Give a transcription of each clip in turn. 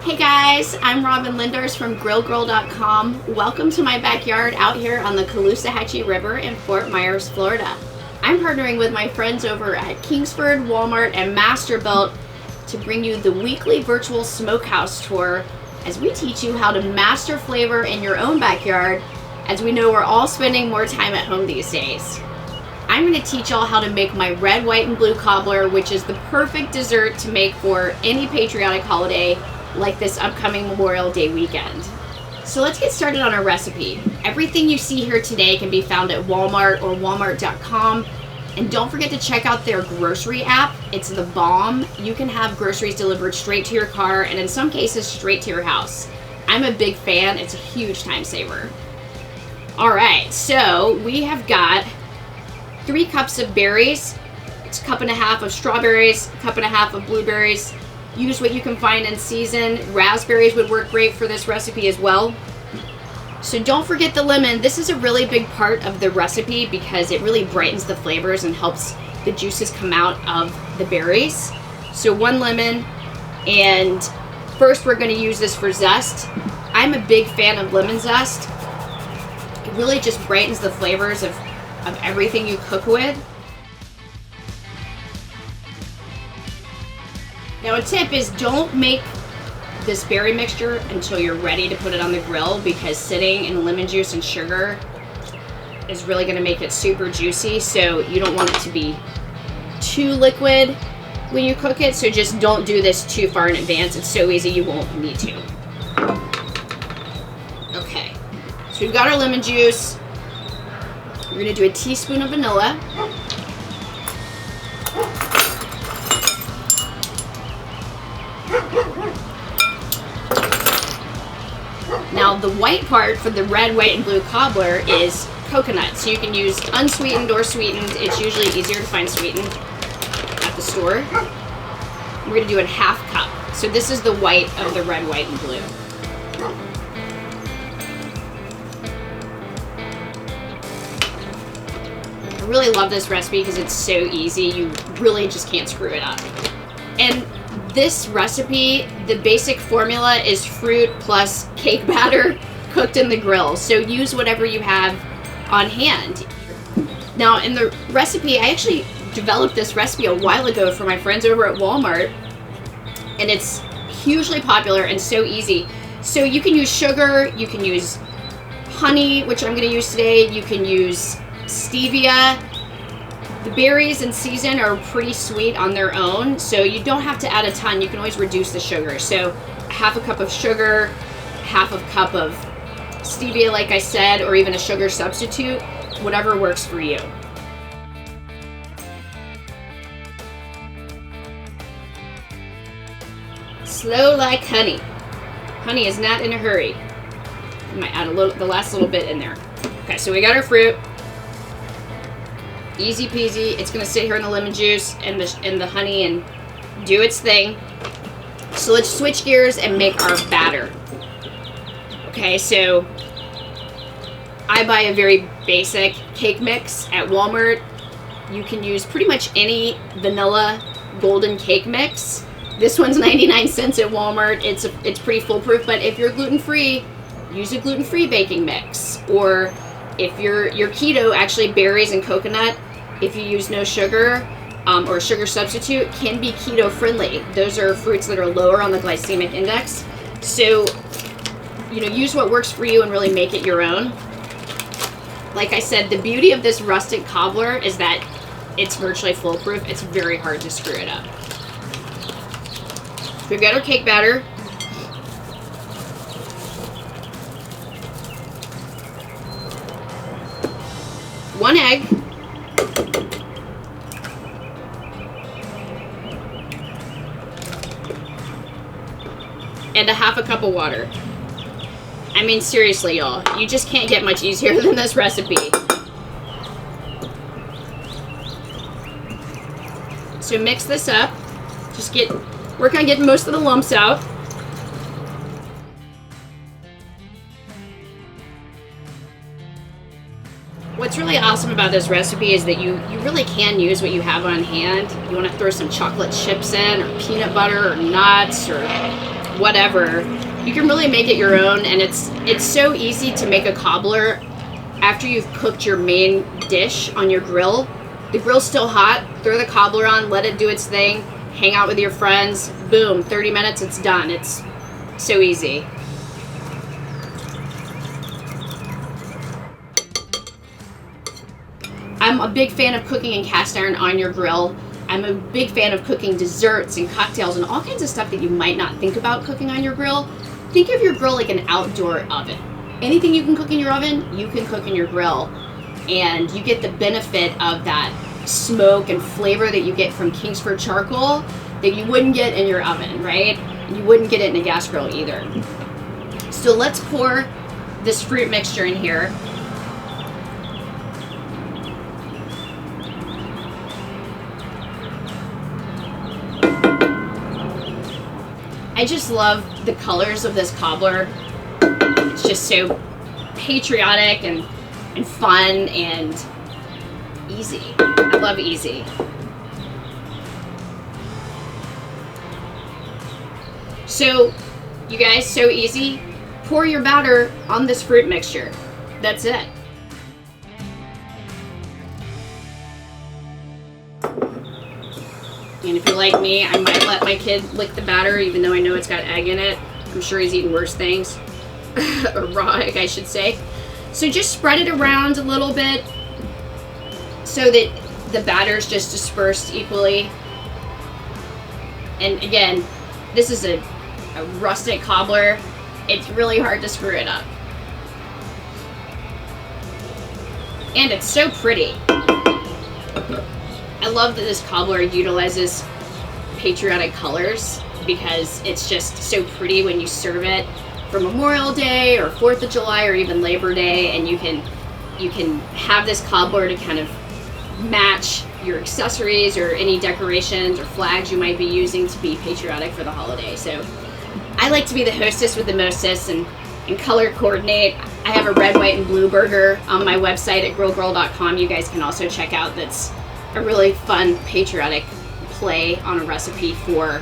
Hey guys, I'm Robyn Lindars from GrillGirl.com. Welcome to my backyard out here on the Caloosahatchee River in Fort Myers, Florida. I'm partnering with my friends over at Kingsford, Walmart, and Masterbuilt to bring you the weekly virtual Smokehouse tour as we teach you how to master flavor in your own backyard, as we know we're all spending more time at home these days. I'm going to teach y'all how to make my red, white, and blue cobbler, which is the perfect dessert to make for any patriotic holiday like this upcoming Memorial Day weekend. So let's get started on our recipe. Everything you see here today can be found at Walmart or walmart.com. And don't forget to check out their grocery app. It's the bomb. You can have groceries delivered straight to your car and in some cases straight to your house. I'm a big fan. It's a huge time saver. All right, so we have got 3 cups of berries. It's a cup and a half of strawberries, a cup and a half of blueberries. Use what you can find in season. Raspberries would work great for this recipe as well. So don't forget the lemon. This is a really big part of the recipe because it really brightens the flavors and helps the juices come out of the berries. So 1 lemon, and first we're going to use this for zest. I'm a big fan of lemon zest. It really just brightens the flavors of everything you cook with. Now a tip is don't make this berry mixture until you're ready to put it on the grill, because sitting in lemon juice and sugar is really going to make it super juicy, so you don't want it to be too liquid when you cook it, so just don't do this too far in advance. It's so easy you won't need to. Okay, so we've got our lemon juice. We're going to do a teaspoon of vanilla. Now the white part for the red, white, and blue cobbler is coconut. So you can use unsweetened or sweetened. It's usually easier to find sweetened at the store. We're going to do a 1/2 cup. So this is the white of the red, white, and blue. I really love this recipe because it's so easy. You really just can't screw it up. And this recipe, the basic formula is fruit plus cake batter cooked in the grill. So use whatever you have on hand. Now in the recipe, I actually developed this recipe a while ago for my friends over at Walmart, and it's hugely popular and so easy. So you can use sugar, you can use honey, which I'm going to use today, you can use stevia. The berries in season are pretty sweet on their own, so you don't have to add a ton. You can always reduce the sugar. So 1/2 cup of sugar, 1/2 cup of stevia, like I said, or even a sugar substitute, whatever works for you. Slow like honey. Honey is not in a hurry. I might add the last little bit in there. Okay, so we got our fruit. Easy peasy. It's gonna sit here in the lemon juice and the honey and do its thing. So let's switch gears and make our batter. Okay, so I buy a very basic cake mix at Walmart. You can use pretty much any vanilla golden cake mix. This one's 99 cents at Walmart. It's pretty foolproof, but if you're gluten-free, use a gluten-free baking mix. Or if you're keto, actually berries and coconut, if you use no sugar or sugar substitute, can be keto friendly. Those are fruits that are lower on the glycemic index. So, use what works for you and really make it your own. Like I said, the beauty of this rustic cobbler is that it's virtually foolproof. It's very hard to screw it up. We've got our cake batter. One egg. And 1/2 cup of water. I mean, seriously, y'all, you just can't get much easier than this recipe. So mix this up. Just work on getting most of the lumps out. What's really awesome about this recipe is that you really can use what you have on hand. You want to throw some chocolate chips in, or peanut butter, or nuts, or whatever. You can really make it your own, and it's so easy to make a cobbler after you've cooked your main dish on your grill. The grill's still hot, throw the cobbler on, let it do its thing, hang out with your friends, boom, 30 minutes, it's done. It's so easy. I'm a big fan of cooking in cast iron on your grill. I'm a big fan of cooking desserts and cocktails and all kinds of stuff that you might not think about cooking on your grill. Think of your grill like an outdoor oven. Anything you can cook in your oven, you can cook in your grill. And you get the benefit of that smoke and flavor that you get from Kingsford charcoal that you wouldn't get in your oven, right? And you wouldn't get it in a gas grill either. So let's pour this fruit mixture in here. I just love the colors of this cobbler. It's just so patriotic and fun and easy. I love easy. So, you guys, so easy. Pour your batter on this fruit mixture. That's it. And if you're like me, I might let my kid lick the batter even though I know it's got egg in it. I'm sure he's eaten worse things. Or raw egg, I should say. So just spread it around a little bit so that the batter's just dispersed equally. And again, this is a rustic cobbler. It's really hard to screw it up. And it's so pretty. I love that this cobbler utilizes patriotic colors because it's just so pretty when you serve it for Memorial Day or 4th of July or even Labor Day, and you can have this cobbler to kind of match your accessories or any decorations or flags you might be using to be patriotic for the holiday. So I like to be the hostess with the mostess and color coordinate. I have a red, white, and blue burger on my website at GrillGirl.com. You guys can also check out. That's a really fun patriotic play on a recipe for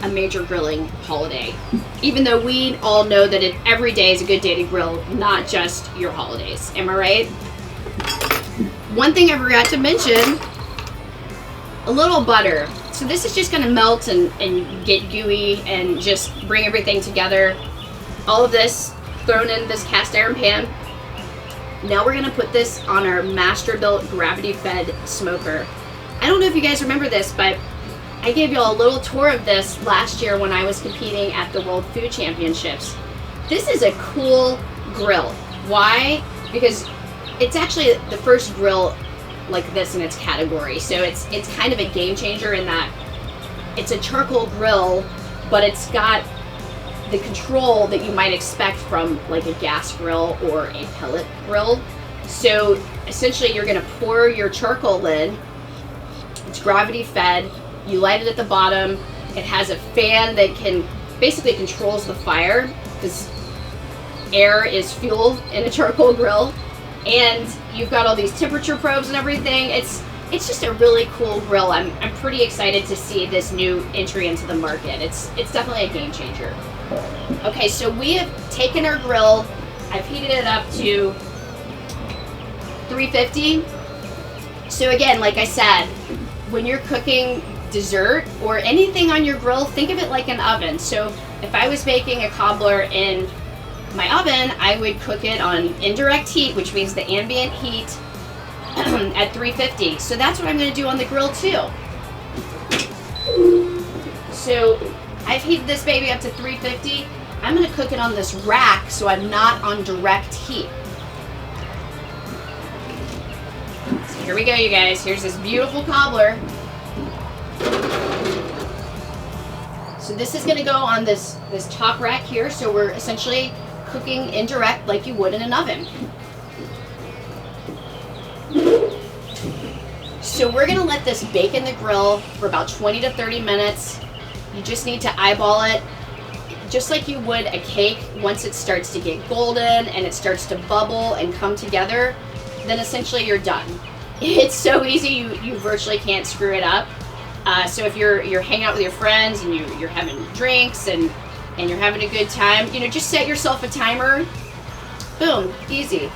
a major grilling holiday. Even though we all know that every day is a good day to grill, not just your holidays. Am I right? One thing I forgot to mention, a little butter. So this is just gonna melt and get gooey and just bring everything together. All of this thrown in this cast iron pan. Now we're gonna put this on our Masterbuilt gravity-fed smoker. I don't know if you guys remember this, but I gave y'all a little tour of this last year when I was competing at the World Food Championships. This is a cool grill. Why? Because it's actually the first grill like this in its category. So it's kind of a game changer in that it's a charcoal grill, but it's got the control that you might expect from like a gas grill or a pellet grill. So essentially you're gonna pour your charcoal in. It's gravity fed. You light it at the bottom. It has a fan that can basically controls the fire because air is fuel in a charcoal grill. And you've got all these temperature probes and everything. It's just a really cool grill. I'm pretty excited to see this new entry into the market. It's definitely a game changer. Okay, so we have taken our grill. I've heated it up to 350. So again, like I said, when you're cooking dessert or anything on your grill, think of it like an oven. So if I was baking a cobbler in my oven, I would cook it on indirect heat, which means the ambient heat at 350. So that's what I'm going to do on the grill too. So I've heated this baby up to 350. I'm going to cook it on this rack so I'm not on direct heat. So here we go, you guys. Here's this beautiful cobbler. So this is going to go on this top rack here. So we're essentially cooking indirect like you would in an oven. So we're going to let this bake in the grill for about 20 to 30 minutes. You just need to eyeball it just like you would a cake. Once it starts to get golden and it starts to bubble and come together, then essentially you're done. It's so easy, you virtually can't screw it up. So if you're hanging out with your friends and you're having drinks and and you're having a good time, you know, just set yourself a timer. Boom, easy.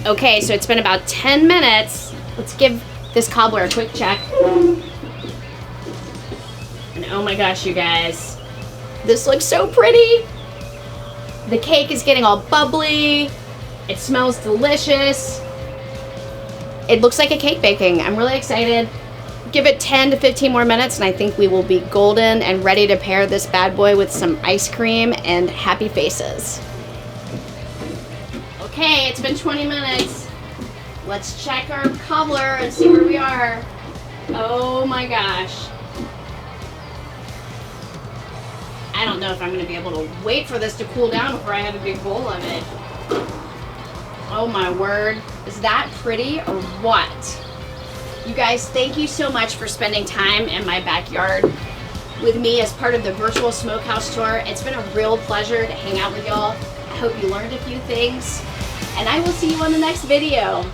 Okay, so it's been about 10 minutes. Let's give this cobbler a quick check. And oh my gosh, you guys, this looks so pretty. The cake is getting all bubbly. It smells delicious. It looks like a cake baking. I'm really excited. Give it 10 to 15 more minutes and I think we will be golden and ready to pair this bad boy with some ice cream and happy faces. Okay, it's been 20 minutes. Let's check our cobbler and see where we are. Oh my gosh. I don't know if I'm going to be able to wait for this to cool down before I have a big bowl of it. Oh my word. Is that pretty or what? You guys, thank you so much for spending time in my backyard with me as part of the virtual Smokehouse tour. It's been a real pleasure to hang out with y'all. I hope you learned a few things, and I will see you on the next video.